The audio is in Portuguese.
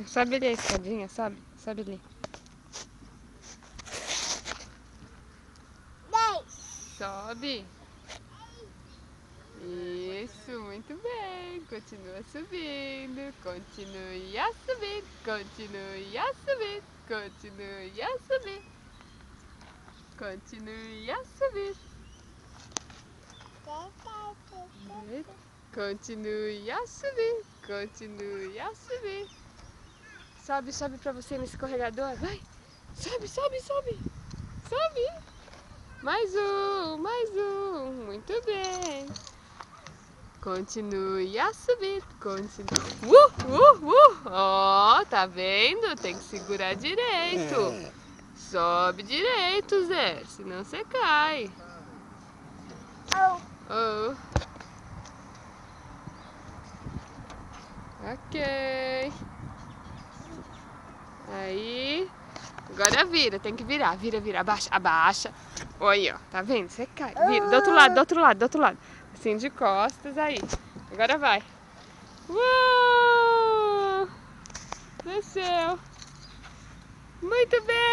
Sobe ali a escadinha, sobe. Sobe ali. Sobe. Isso, muito bem. Continua subindo. Continue a subir. Continue a subir. Continue a subir. Continue a subir. Continue a subir. Continue a subir. Sobe, sobe pra você no escorregador. Vai. Sobe, sobe, sobe. Sobe. Mais um, mais um. Muito bem. Continue a subir. Continue. Ó, tá vendo? Tem que segurar direito. Sobe direito, Zé. Senão você cai. Oh. Ok. Aí. Agora vira, tem que virar. Vira, vira. Abaixa, abaixa. Olha, ó. Tá vendo? Você cai. Vira. Do outro lado, do outro lado, do outro lado. Assim de costas aí. Agora vai. Uou! Desceu. Muito bem.